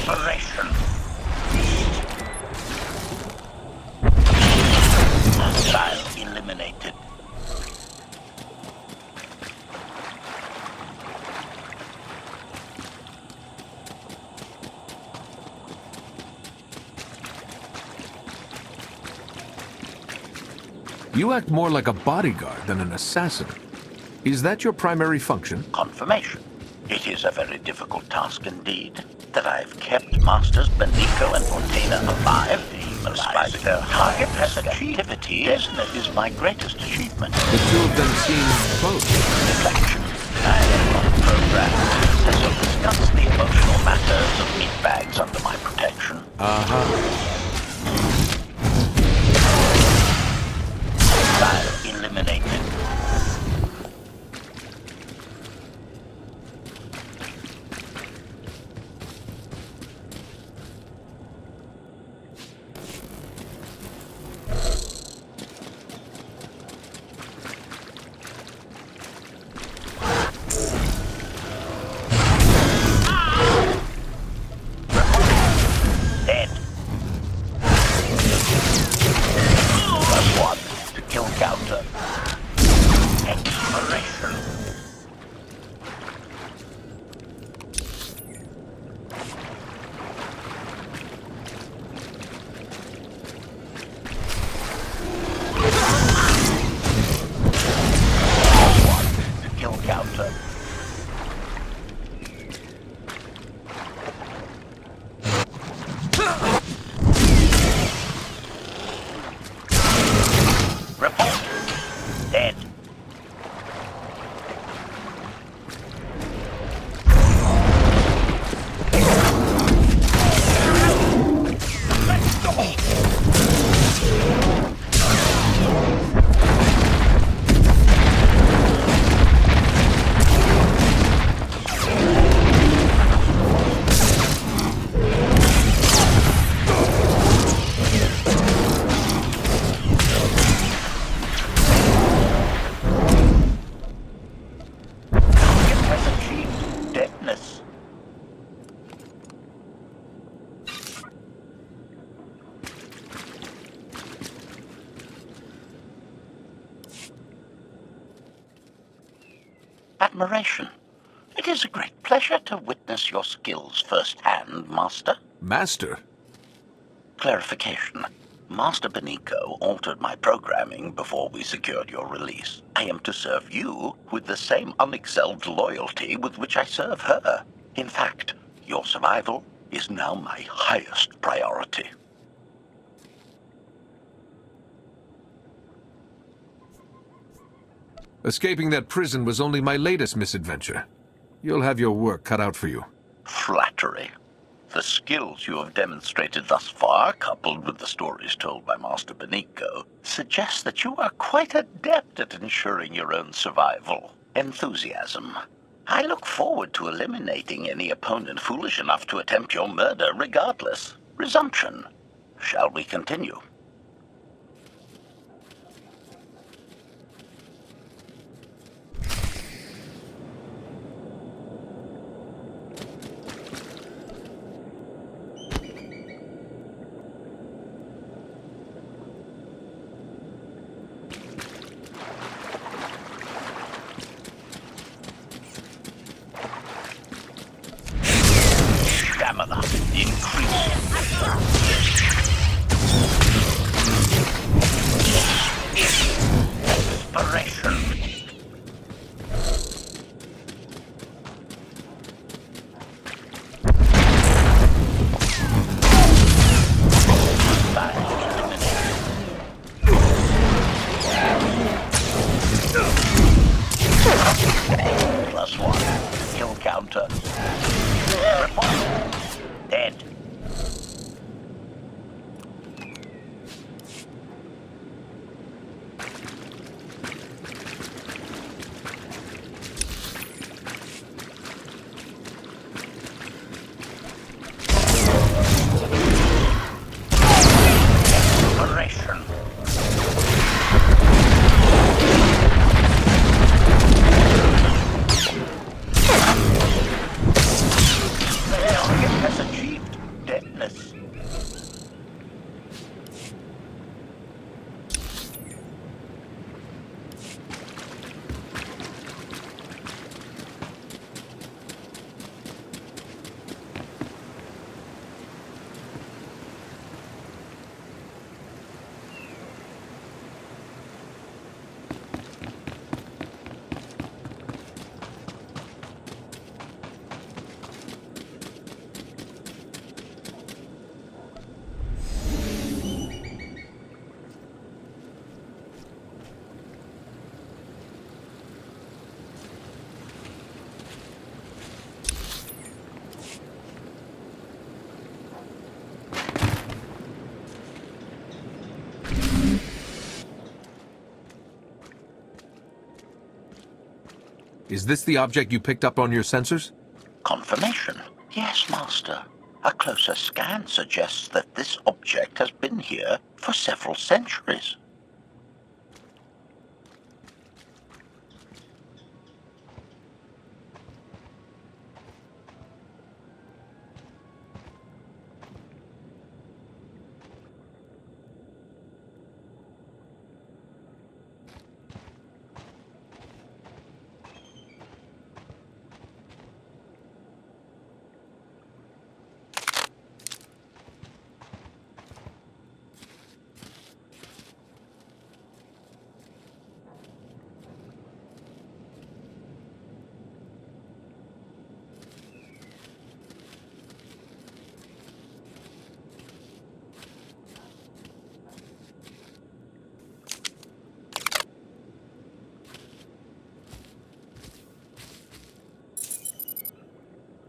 Desperation. Hostile eliminated. You act more like a bodyguard than an assassin. Is that your primary function? Confirmation. It is a very difficult task indeed. That I've kept Masters Benico and Fontana alive, despite their target activities, is my greatest achievement. The two of them seem close. Reflection. I am not programmed to discuss the emotional matters of meatbags under my protection. Hostile eliminated. Dead. Plus one to kill counter. Exploration. Plus one to kill counter. Report. Dead. Target has achieved deadness. Admiration. It is a great pleasure to witness your skills firsthand, Master. Master? Clarification. Master Benico altered my programming before we secured your release. I am to serve you with the same unexcelled loyalty with which I serve her. In fact, your survival is now my highest priority. Escaping that prison was only my latest misadventure. You'll have your work cut out for you. Flattery. The skills you have demonstrated thus far, coupled with the stories told by Master Benico, suggest that you are quite adept at ensuring your own survival. Enthusiasm. I look forward to eliminating any opponent foolish enough to attempt your murder regardless. Resumption. Shall we continue? Stamina increase. Inspiration. Plus one. Kill counter. Report. Dead. Exploration. The target has achieved Is this the object you picked up on your sensors? Confirmation. Yes, Master. A closer scan suggests that this object has been here for several centuries.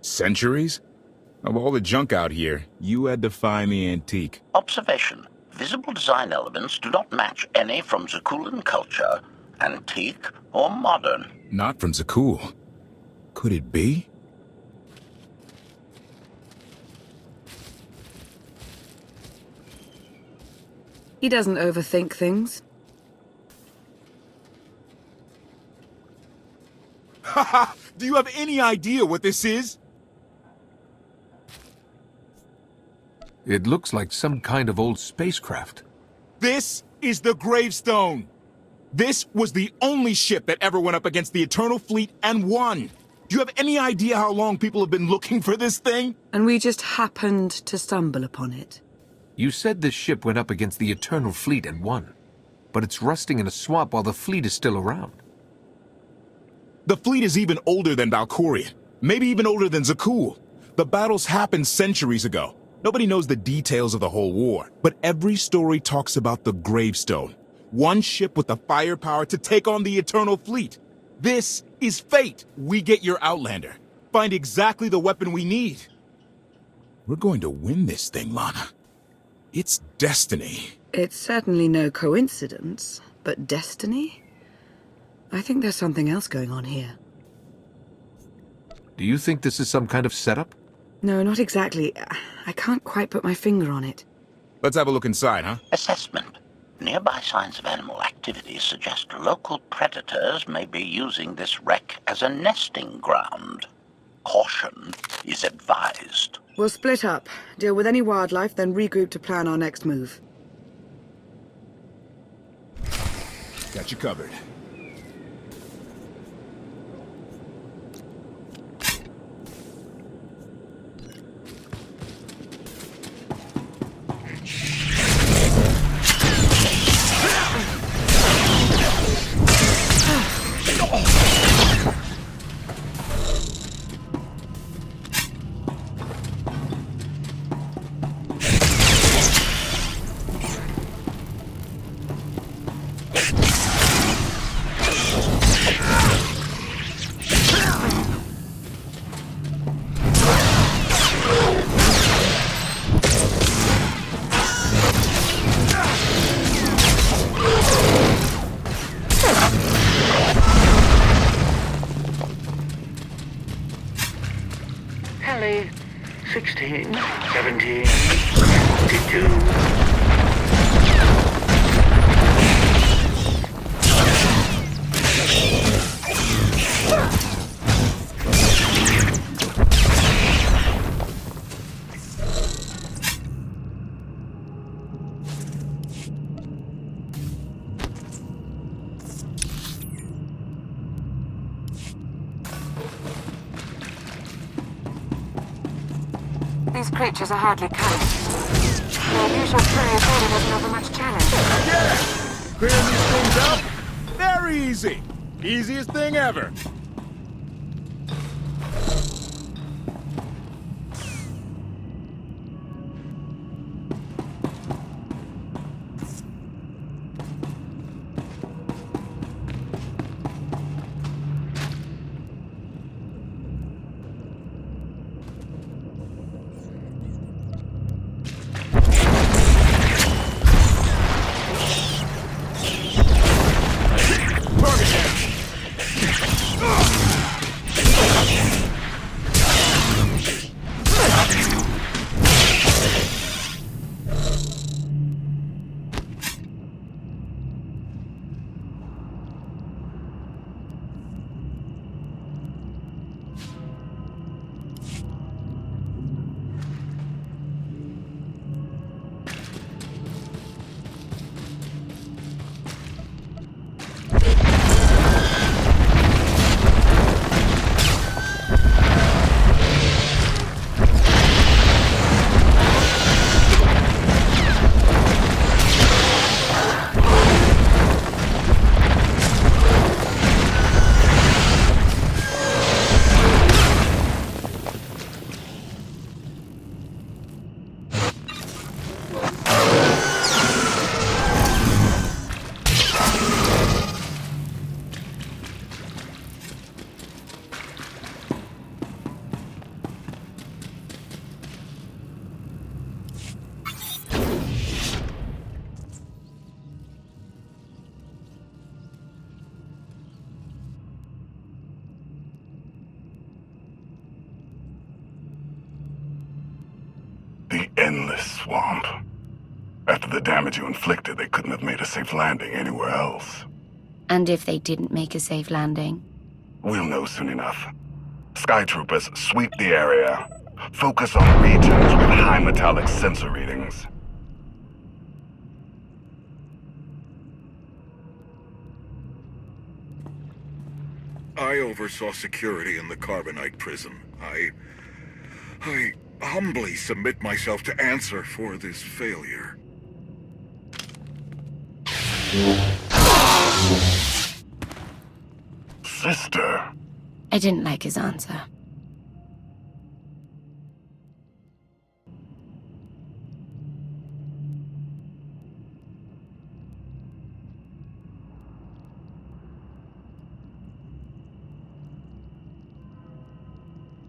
Centuries? Of all the junk out here, you had to find the antique. Observation. Visible design elements do not match any from Zakulan culture, antique or modern. Not from Zakul. Could it be? He doesn't overthink things. Haha! Do you have any idea what this is? It looks like some kind of old spacecraft. This is the gravestone. This was the only ship that ever went up against the Eternal Fleet and won. Do you have any idea how long people have been looking for this thing? And we just happened to stumble upon it. You said this ship went up against the Eternal Fleet and won. But it's rusting in a swamp while the fleet is still around. The fleet is even older than Valkorion. Maybe even older than Zakul. The battles happened centuries ago. Nobody knows the details of the whole war, but every story talks about the gravestone. One ship with the firepower to take on the Eternal Fleet. This is fate. We get your Outlander. Find exactly the weapon we need. We're going to win this thing, Lana. It's destiny. It's certainly no coincidence, but destiny? I think there's something else going on here. Do you think this is some kind of setup? No, not exactly. I can't quite put my finger on it. Let's have a look inside, huh? Assessment. Nearby signs of animal activity suggest local predators may be using this wreck as a nesting ground. Caution is advised. We'll split up, deal with any wildlife, then regroup to plan our next move. Got you covered. Kelly, 16, 17, 22. These creatures are hardly coming. Their usual prey avoided doesn't offer much challenge. Get it! Clearing these things out? Very easy. Easiest thing ever. endless swamp. After the damage you inflicted, they couldn't have made a safe landing anywhere else. And if they didn't make a safe landing? We'll know soon enough. Sky Troopers, sweep the area. Focus on regions with high metallic sensor readings. I oversaw security in the Carbonite prison. I humbly submit myself to answer for this failure. Sister. I didn't like his answer.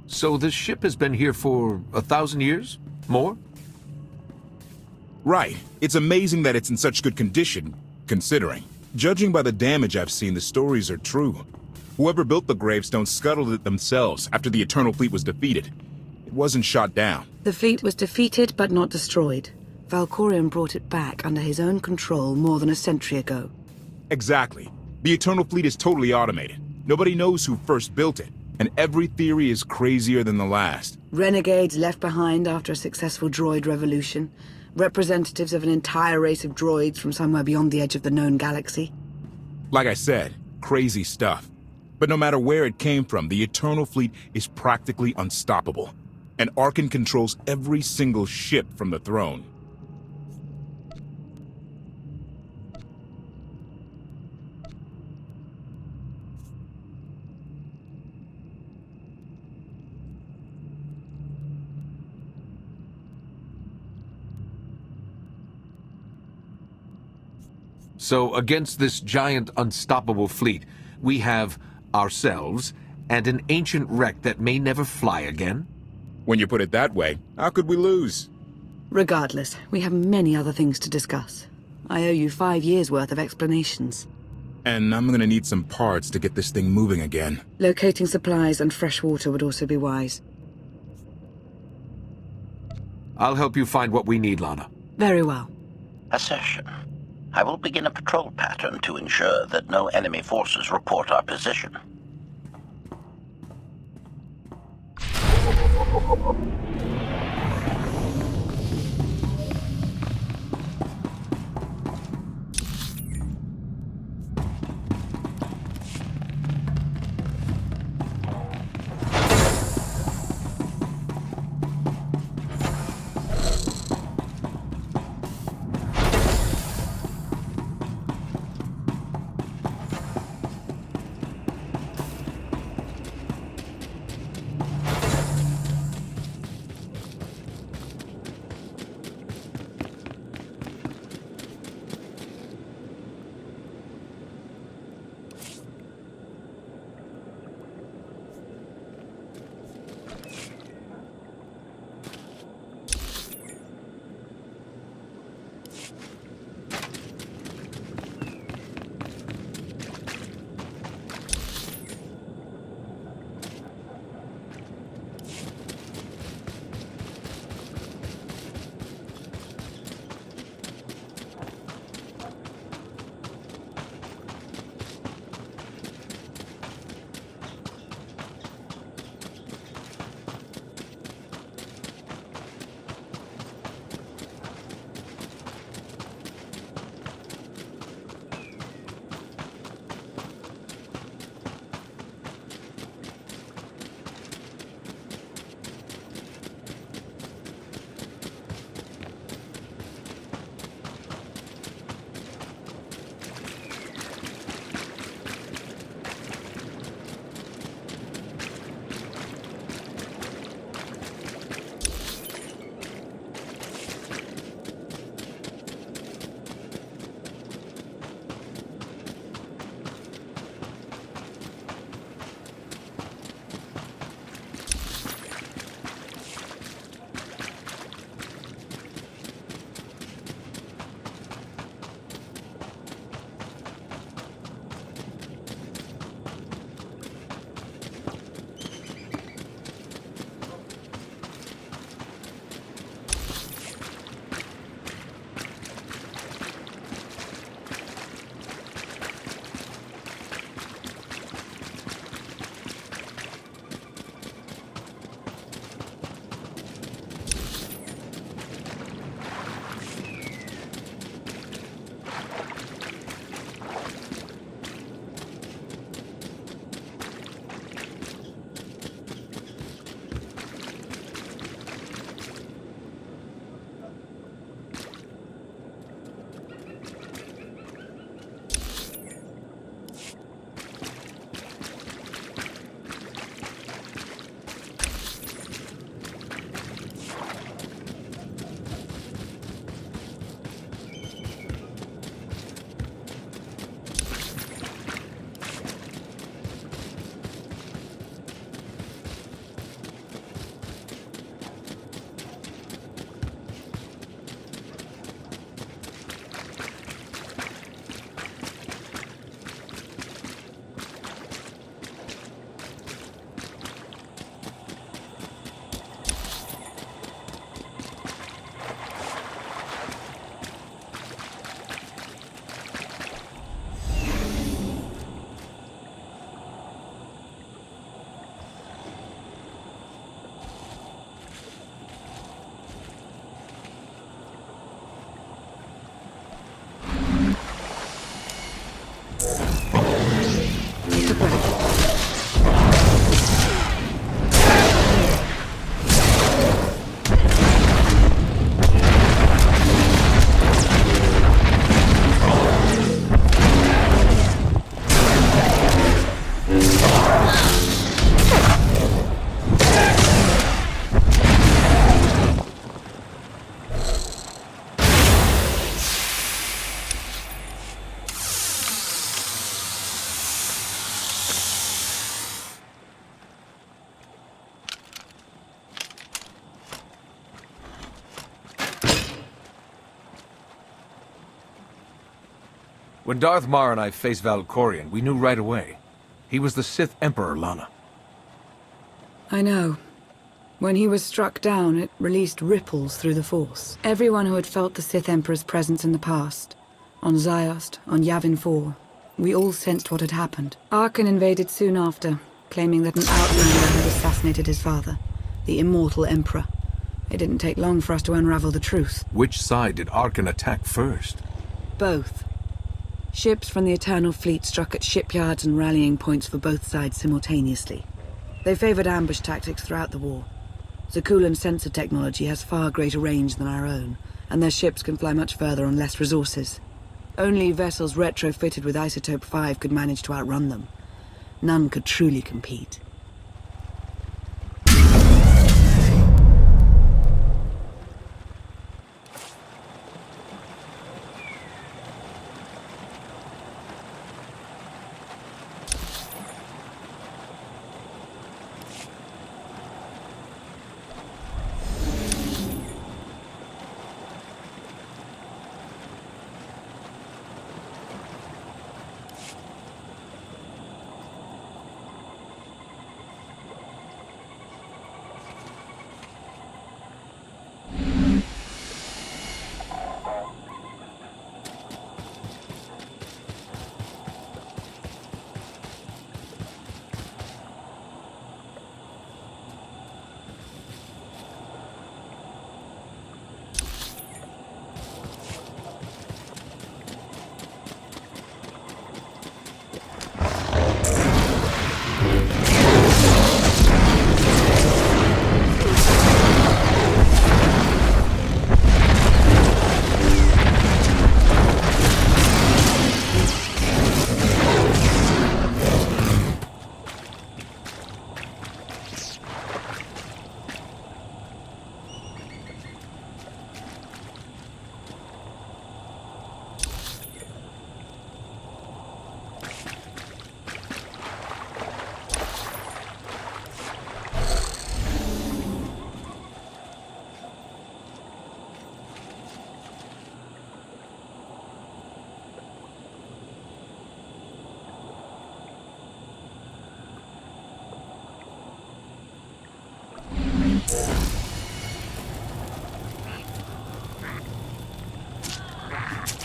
So this ship has been here for 1,000 years? More? Right. It's amazing that it's in such good condition, considering. Judging by the damage I've seen, the stories are true. Whoever built the gravestone scuttled it themselves after the Eternal Fleet was defeated. It wasn't shot down. The fleet was defeated but not destroyed. Valkorion brought it back under his own control more than a century ago. Exactly. The Eternal Fleet is totally automated. Nobody knows who first built it, and every theory is crazier than the last. Renegades left behind after a successful droid revolution. Representatives of an entire race of droids from somewhere beyond the edge of the known galaxy. Like I said, crazy stuff. But no matter where it came from, the Eternal Fleet is practically unstoppable. And Arkan controls every single ship from the throne. So against this giant, unstoppable fleet, we have ourselves and an ancient wreck that may never fly again? When you put it that way, how could we lose? Regardless, we have many other things to discuss. I owe you 5 years' worth of explanations. And I'm gonna need some parts to get this thing moving again. Locating supplies and fresh water would also be wise. I'll help you find what we need, Lana. Very well. Accession. I will begin a patrol pattern to ensure that no enemy forces report our position. When Darth Mar and I faced Valkorion, we knew right away. He was the Sith Emperor, Lana. I know. When he was struck down, it released ripples through the Force. Everyone who had felt the Sith Emperor's presence in the past, on Ziost, on Yavin 4, we all sensed what had happened. Arkan invaded soon after, claiming that an outlander had assassinated his father, the immortal Emperor. It didn't take long for us to unravel the truth. Which side did Arkan attack first? Both. Ships from the Eternal Fleet struck at shipyards and rallying points for both sides simultaneously. They favored ambush tactics throughout the war. Zakulan's sensor technology has far greater range than our own, and their ships can fly much further on less resources. Only vessels retrofitted with Isotope 5 could manage to outrun them. None could truly compete.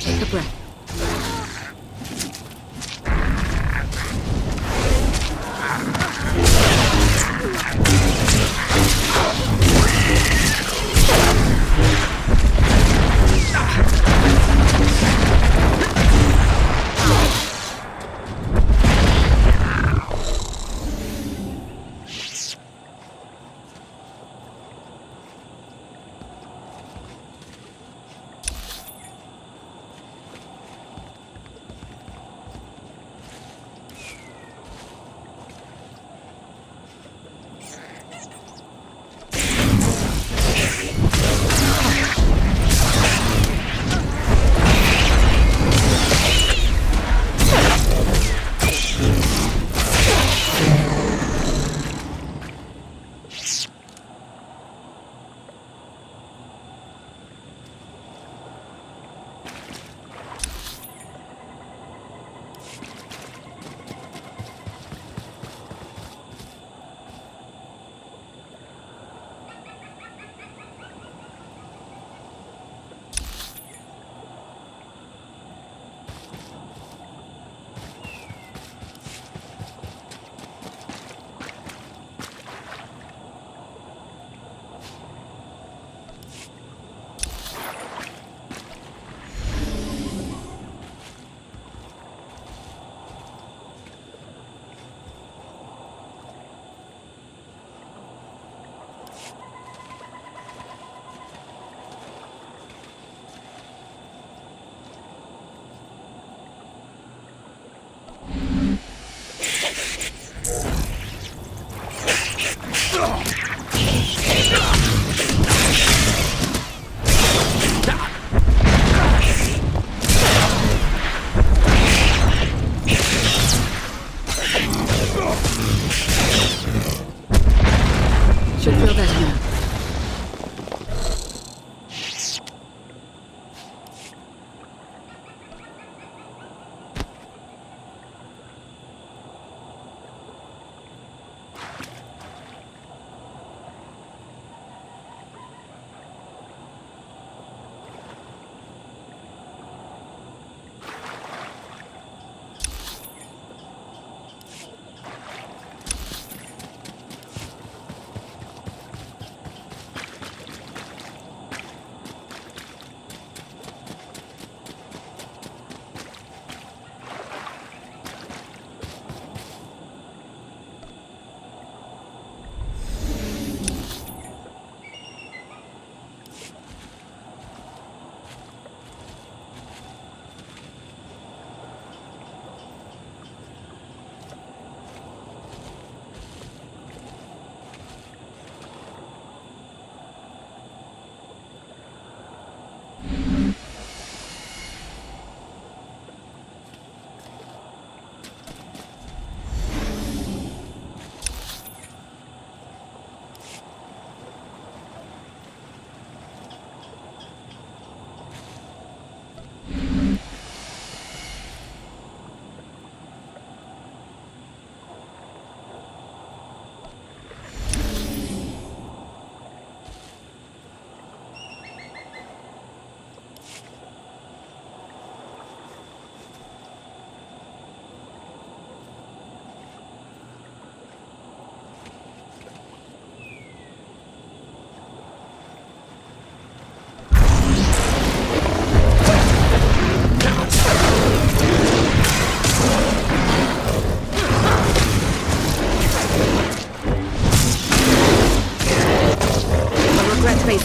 Take a breath.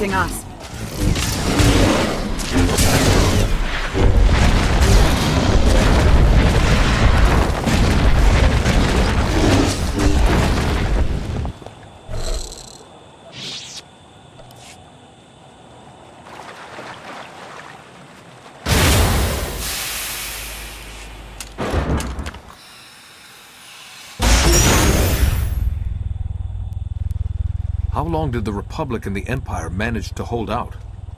facing us. How long did the Republic and the Empire manage to hold out?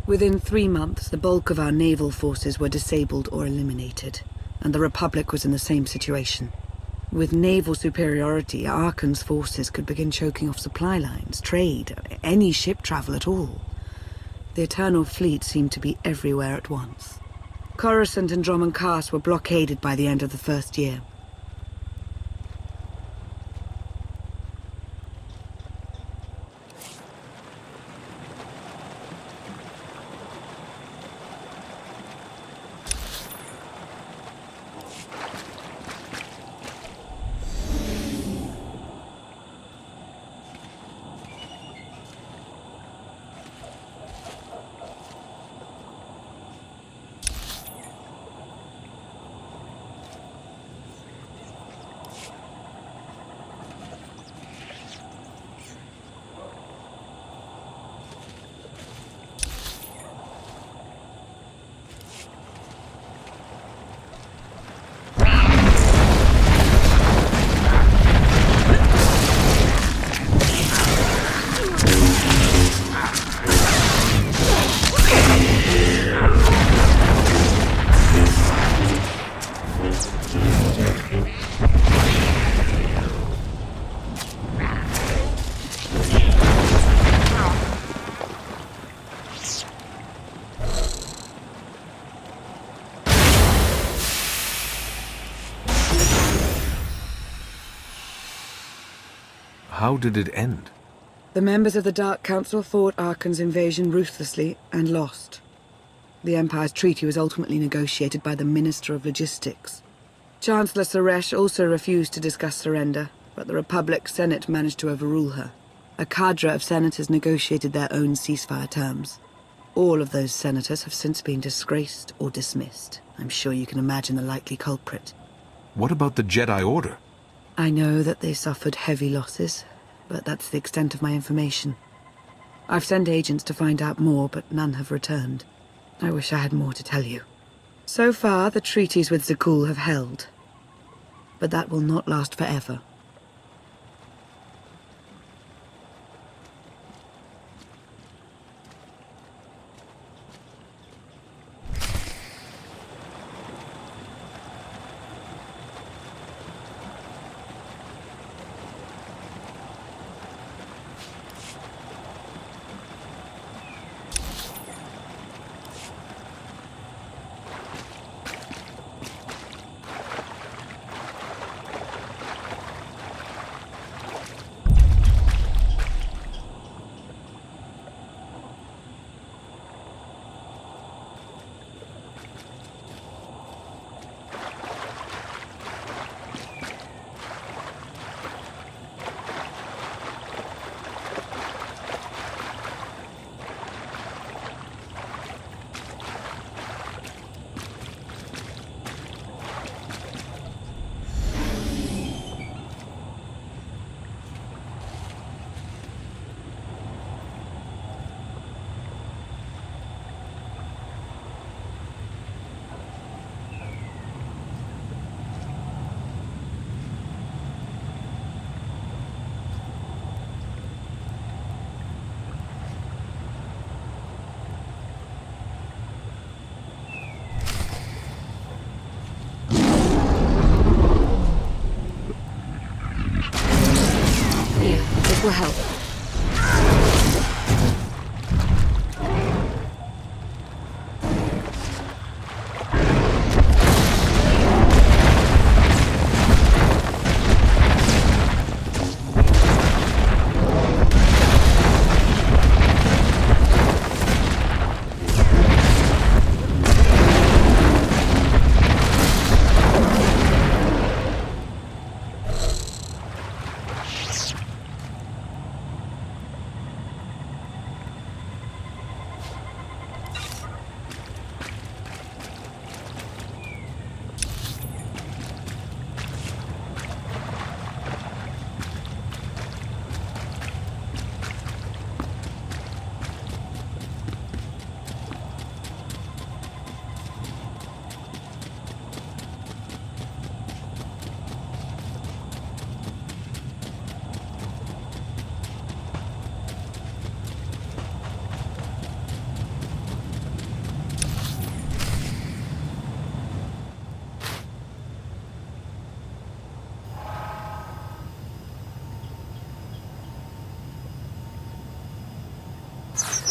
Within 3 months, the bulk of our naval forces were disabled or eliminated, and the Republic was in the same situation. With naval superiority, Arkan's forces could begin choking off supply lines, trade, any ship travel at all. The Eternal Fleet seemed to be everywhere at once. Coruscant and Drummond Cast were blockaded by the end of the first year. How did it end? The members of the Dark Council fought Arkan's invasion ruthlessly and lost. The Empire's treaty was ultimately negotiated by the Minister of Logistics. Chancellor Suresh also refused to discuss surrender, but the Republic Senate managed to overrule her. A cadre of senators negotiated their own ceasefire terms. All of those senators have since been disgraced or dismissed. I'm sure you can imagine the likely culprit. What about the Jedi Order? I know that they suffered heavy losses, but that's the extent of my information. I've sent agents to find out more, but none have returned. I wish I had more to tell you. So far, the treaties with Zakul have held, but that will not last forever.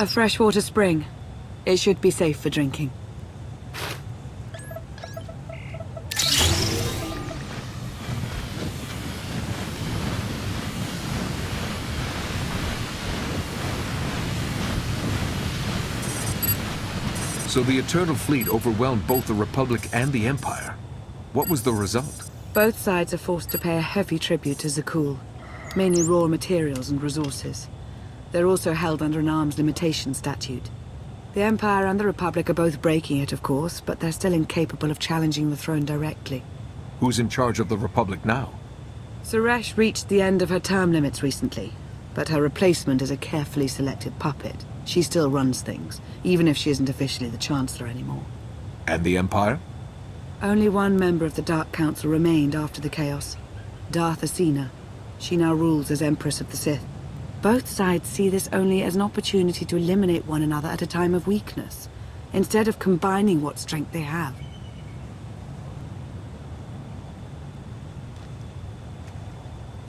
A freshwater spring. It should be safe for drinking. So the Eternal Fleet overwhelmed both the Republic and the Empire. What was the result? Both sides are forced to pay a heavy tribute to Zakul, mainly raw materials and resources. They're also held under an arms limitation statute. The Empire and the Republic are both breaking it, of course, but they're still incapable of challenging the throne directly. Who's in charge of the Republic now? Suresh reached the end of her term limits recently, but her replacement is a carefully selected puppet. She still runs things, even if she isn't officially the Chancellor anymore. And the Empire? Only one member of the Dark Council remained after the chaos. Darth Asina. She now rules as Empress of the Sith. Both sides see this only as an opportunity to eliminate one another at a time of weakness, instead of combining what strength they have.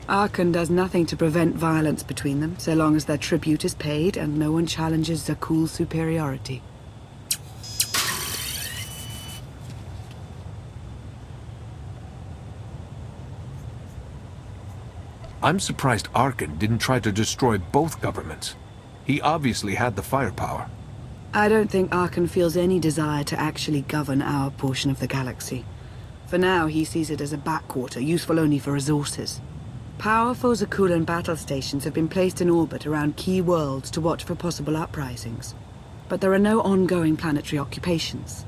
Arkan does nothing to prevent violence between them, so long as their tribute is paid and no one challenges Zakul's superiority. I'm surprised Arkan didn't try to destroy both governments. He obviously had the firepower. I don't think Arkan feels any desire to actually govern our portion of the galaxy. For now, he sees it as a backwater, useful only for resources. Powerful Zakulan battle stations have been placed in orbit around key worlds to watch for possible uprisings. But there are no ongoing planetary occupations.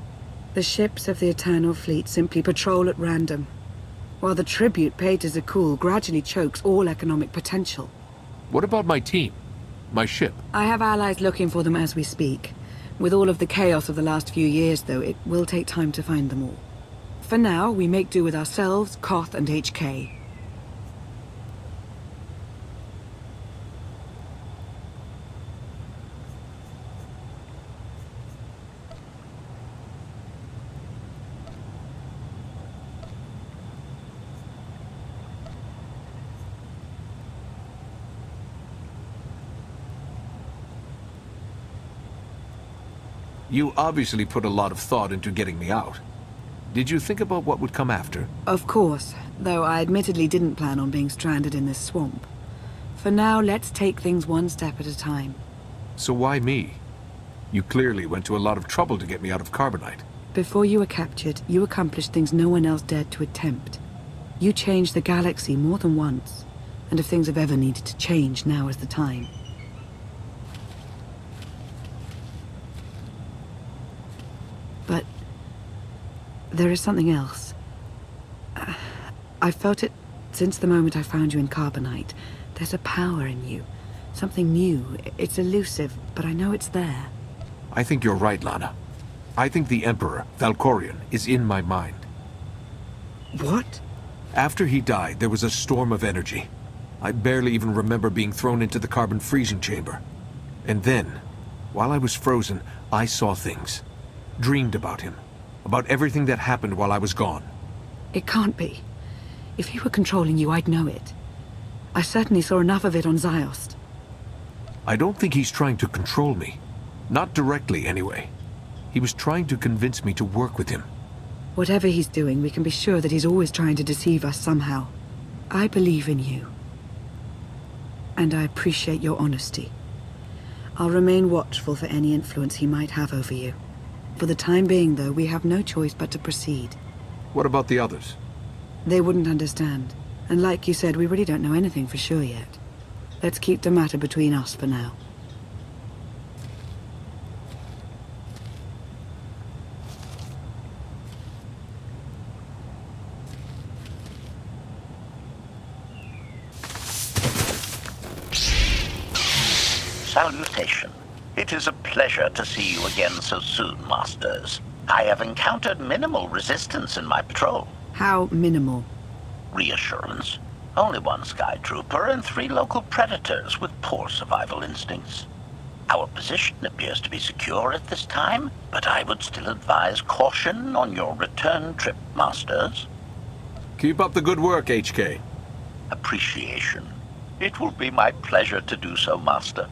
The ships of the Eternal Fleet simply patrol at random, while the tribute paid to Zakul gradually chokes all economic potential. What about my team? My ship? I have allies looking for them as we speak. With all of the chaos of the last few years, though, it will take time to find them all. For now, we make do with ourselves, Koth, and HK. You obviously put a lot of thought into getting me out. Did you think about what would come after? Of course, though I admittedly didn't plan on being stranded in this swamp. For now, let's take things one step at a time. So why me? You clearly went to a lot of trouble to get me out of Carbonite. Before you were captured, you accomplished things no one else dared to attempt. You changed the galaxy more than once, and if things have ever needed to change, now is the time. But there is something else. I felt it since the moment I found you in Carbonite. There's a power in you. Something new. It's elusive, but I know it's there. I think you're right, Lana. I think the Emperor, Valkorion, is in my mind. What? After he died, there was a storm of energy. I barely even remember being thrown into the carbon freezing chamber. And then, while I was frozen, I saw things. Dreamed about him. About everything that happened while I was gone. It can't be. If he were controlling you, I'd know it. I certainly saw enough of it on Ziost. I don't think he's trying to control me. Not directly, anyway. He was trying to convince me to work with him. Whatever he's doing, we can be sure that he's always trying to deceive us somehow. I believe in you. And I appreciate your honesty. I'll remain watchful for any influence he might have over you. For the time being, though, we have no choice but to proceed. What about the others? They wouldn't understand. And like you said, we really don't know anything for sure yet. Let's keep the matter between us for now. Salutation. It is a pleasure to see you again so soon, Masters. I have encountered minimal resistance in my patrol. How minimal? Reassurance. Only one Sky Trooper and 3 local predators with poor survival instincts. Our position appears to be secure at this time, but I would still advise caution on your return trip, Masters. Keep up the good work, HK. Appreciation. It will be my pleasure to do so, Master.